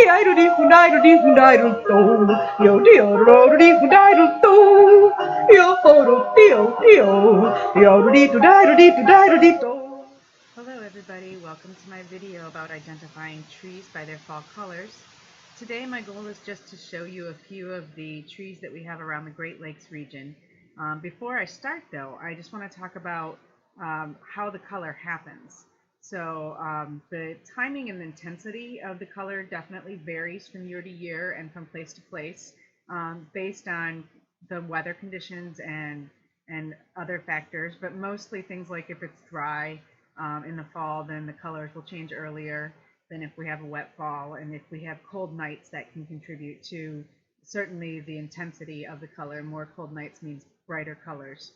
Hello everybody, welcome to my video about identifying trees by their fall colors. Today my goal is just to show you a few of the trees that we have around the Great Lakes region. Before I start though, I just want to talk about how the color happens. So the timing and intensity of the color definitely varies from year to year and from place to place based on the weather conditions and other factors, but mostly things like if it's dry in the fall, then the colors will change earlier than if we have a wet fall, and if we have cold nights, that can contribute to certainly the intensity of the color. More cold nights means brighter colors.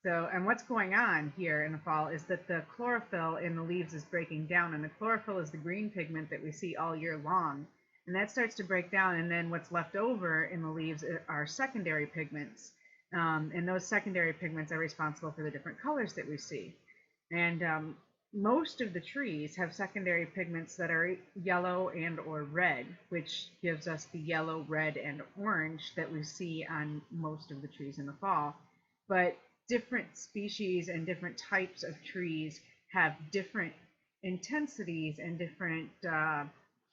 So, and what's going on here in the fall is that the chlorophyll in the leaves is breaking down, and the chlorophyll is the green pigment that we see all year long, and that starts to break down, and then what's left over in the leaves are secondary pigments. And those secondary pigments are responsible for the different colors that we see. And most of the trees have secondary pigments that are yellow and or red, which gives us the yellow, red, and orange that we see on most of the trees in the fall. But different species and different types of trees have different intensities and different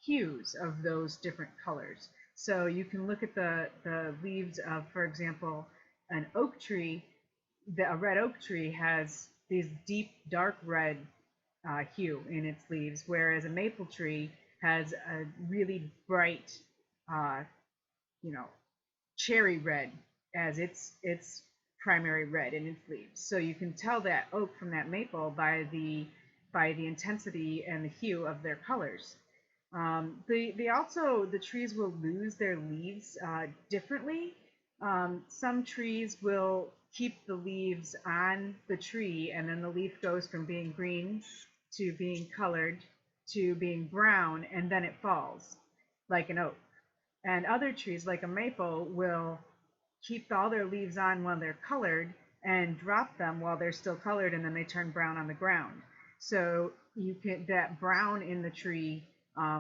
hues of those different colors. So you can look at the leaves of, for example, an oak tree. A red oak tree has these deep dark red hue in its leaves, whereas a maple tree has a really bright cherry red as its primary red in its leaves. So you can tell that oak from that maple by the intensity and the hue of their colors. The trees will lose their leaves differently. Some trees will keep the leaves on the tree, and then the leaf goes from being green to being colored to being brown, and then it falls, like an oak. And other trees, like a maple, will keep all their leaves on while they're colored and drop them while they're still colored, and then they turn brown on the ground. So you get that brown in the tree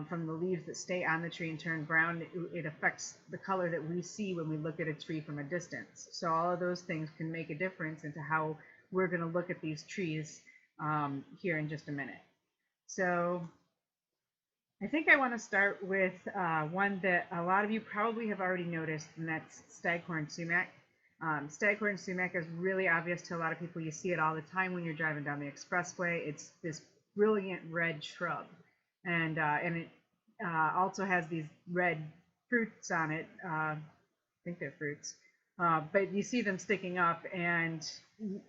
from the leaves that stay on the tree and turn brown. It affects the color that we see when we look at a tree from a distance. So all of those things can make a difference into how we're going to look at these trees here in just a minute. So I think I want to start with one that a lot of you probably have already noticed, and that's Staghorn Sumac. Staghorn Sumac is really obvious to a lot of people. You see it all the time when you're driving down the expressway. It's this brilliant red shrub. And it also has these red fruits on it. I think they're fruits, but you see them sticking up, and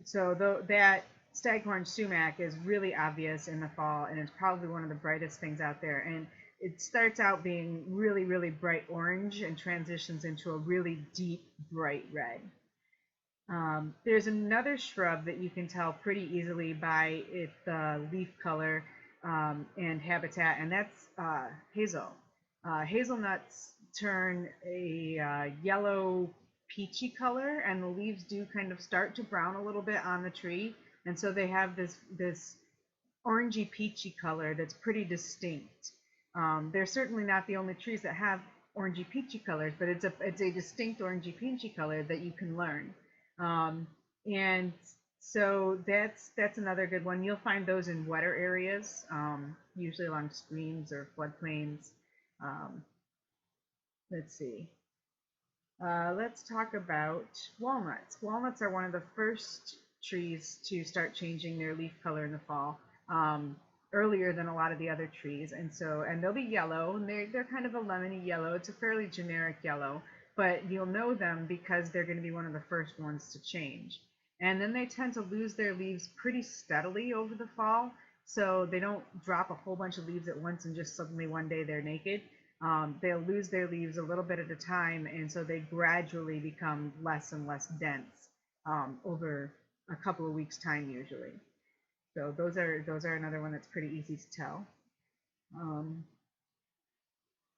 so that Staghorn Sumac is really obvious in the fall, and it's probably one of the brightest things out there. And it starts out being really, really bright orange and transitions into a really deep, bright red. There's another shrub that you can tell pretty easily by its leaf color and habitat, and that's hazel. Hazelnuts turn a yellow peachy color, and the leaves do kind of start to brown a little bit on the tree, and so they have this orangey peachy color that's pretty distinct. They're certainly not the only trees that have orangey peachy colors, but it's a distinct orangey peachy color that you can learn. And so that's another good one. You'll find those in wetter areas, usually along streams or floodplains. Let's see. Let's talk about walnuts. Walnuts are one of the first trees to start changing their leaf color in the fall, earlier than a lot of the other trees, and they'll be yellow, and they're kind of a lemony yellow. It's a fairly generic yellow, but you'll know them because they're going to be one of the first ones to change. And then they tend to lose their leaves pretty steadily over the fall, so they don't drop a whole bunch of leaves at once and just suddenly one day they're naked. They'll lose their leaves a little bit at a time, and so they gradually become less and less dense over a couple of weeks' time usually. So those are another one that's pretty easy to tell.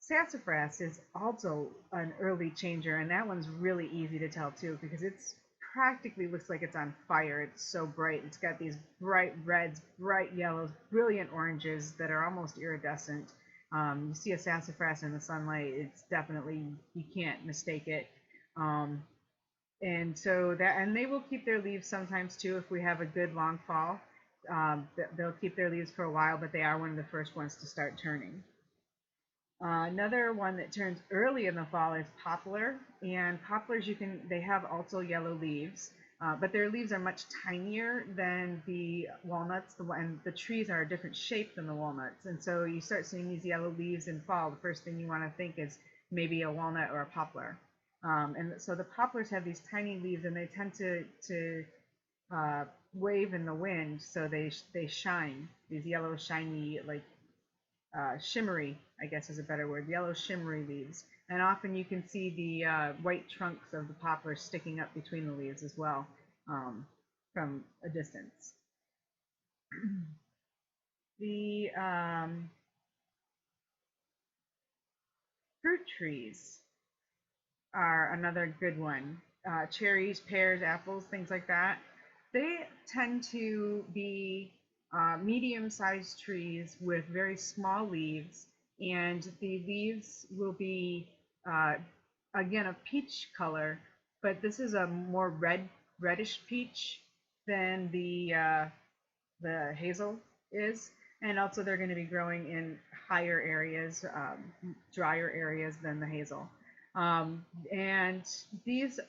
Sassafras is also an early changer, and that one's really easy to tell too, because it's practically looks like it's on fire. It's so bright. It's got these bright reds, bright yellows, brilliant oranges that are almost iridescent. You see a sassafras in the sunlight, it's definitely, you can't mistake it. Um, and so that, and they will keep their leaves sometimes too if we have a good long fall. They'll keep their leaves for a while, but they are one of the first ones to start turning. Another one that turns early in the fall is poplar, and poplars they have also yellow leaves, but their leaves are much tinier than the walnuts. And the trees are a different shape than the walnuts, and so you start seeing these yellow leaves in fall. The first thing you want to think is maybe a walnut or a poplar. And so the poplars have these tiny leaves, and they tend to uh, wave in the wind, so they shine. These yellow, shiny, like shimmery, I guess is a better word, yellow shimmery leaves. And often you can see the white trunks of the poplars sticking up between the leaves as well, from a distance. The fruit trees are another good one. Cherries, pears, apples, things like that. They tend to be medium-sized trees with very small leaves, and the leaves will be, uh, again, a peach color, but this is a more reddish peach than the hazel is. And also they're going to be growing in higher areas, drier areas than the hazel. And these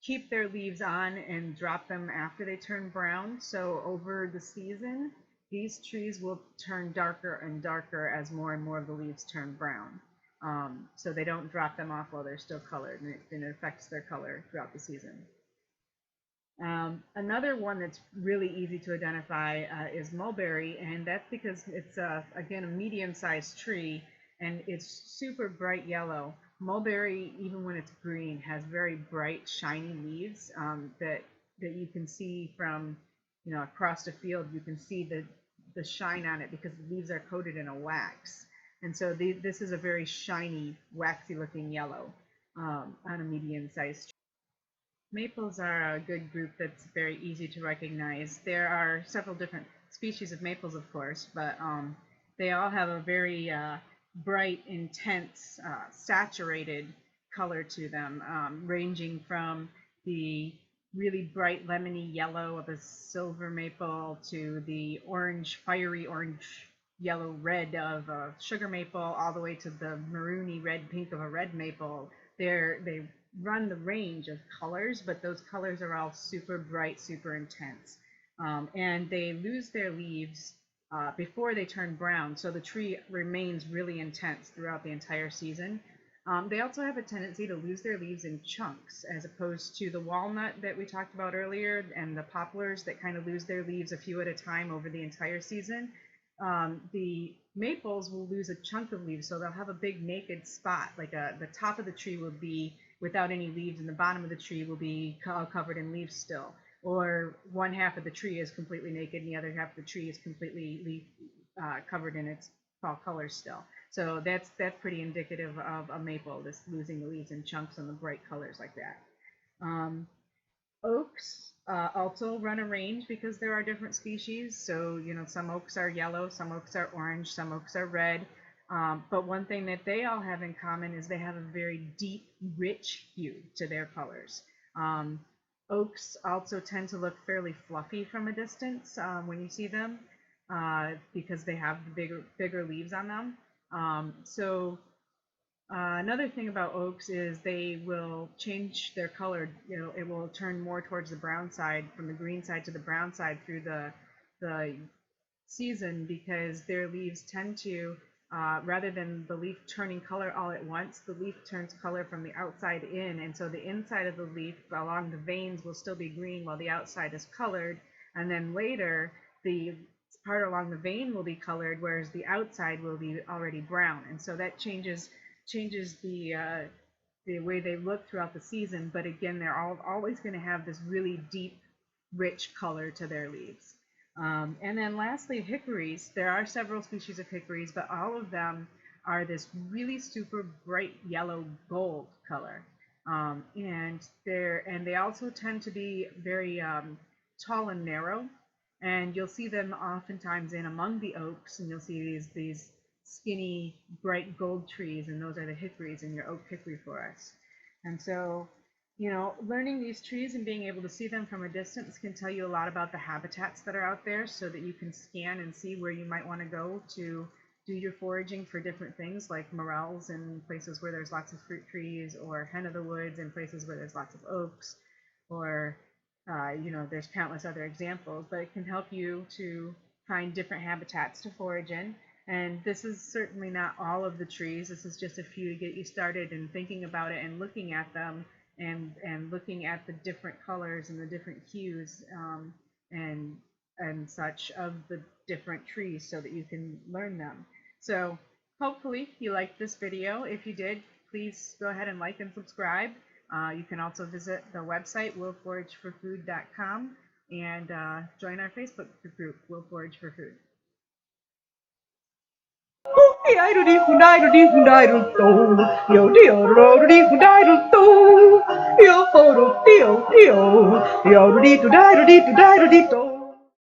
keep their leaves on and drop them after they turn brown. So over the season, these trees will turn darker and darker as more and more of the leaves turn brown. So they don't drop them off while they're still colored, and it affects their color throughout the season. Another one that's really easy to identify is mulberry, and that's because it's again a medium-sized tree, and it's super bright yellow. Mulberry, even when it's green, has very bright, shiny leaves that you can see from across the field. You can see the shine on it because the leaves are coated in a wax, and so this is a very shiny, waxy-looking yellow on a medium-sized tree. Maples are a good group that's very easy to recognize. There are several different species of maples, of course, but they all have a very bright, intense, saturated color to them, ranging from the really bright lemony yellow of a silver maple to the orange, fiery orange, yellow, red of a sugar maple, all the way to the maroony red, pink of a red maple. They run the range of colors, but those colors are all super bright, super intense. And they lose their leaves before they turn brown, so the tree remains really intense throughout the entire season. They also have a tendency to lose their leaves in chunks, as opposed to the walnut that we talked about earlier and the poplars that kind of lose their leaves a few at a time over the entire season. The maples will lose a chunk of leaves, so they'll have a big naked spot, like the top of the tree will be without any leaves, and the bottom of the tree will be all covered in leaves still. Or one half of the tree is completely naked, and the other half of the tree is completely covered in its fall colors still. So that's pretty indicative of a maple, this losing the leaves in chunks and the bright colors like that. Oaks also run a range because there are different species. So, some oaks are yellow, some oaks are orange, some oaks are red. But one thing that they all have in common is they have a very deep, rich hue to their colors. Oaks also tend to look fairly fluffy from a distance when you see them because they have the bigger leaves on them. Another thing about oaks is they will change their color. It will turn more towards the brown side, from the green side to the brown side through the season, because their leaves tend to, rather than the leaf turning color all at once, the leaf turns color from the outside in, and so the inside of the leaf along the veins will still be green while the outside is colored, and then later the part along the vein will be colored, whereas the outside will be already brown, and so that changes the way they look throughout the season. But again, they're always going to have this really deep, rich color to their leaves. And then lastly, hickories. There are several species of hickories, but all of them are this really super bright yellow gold color. And they also tend to be very tall and narrow. And you'll see them oftentimes in among the oaks, and you'll see these skinny, bright gold trees, and those are the hickories in your oak hickory forest. And so, learning these trees and being able to see them from a distance can tell you a lot about the habitats that are out there so that you can scan and see where you might want to go to do your foraging for different things like morels in places where there's lots of fruit trees, or hen of the woods in places where there's lots of oaks, or there's countless other examples, but it can help you to find different habitats to forage in. And this is certainly not all of the trees. This is just a few to get you started in thinking about it and looking at them, and looking at the different colors and the different hues and such of the different trees so that you can learn them. So hopefully you liked this video. If you did, please go ahead and like and subscribe. You can also visit the website, willforageforfood.com, and join our Facebook group, Will Forage for Food.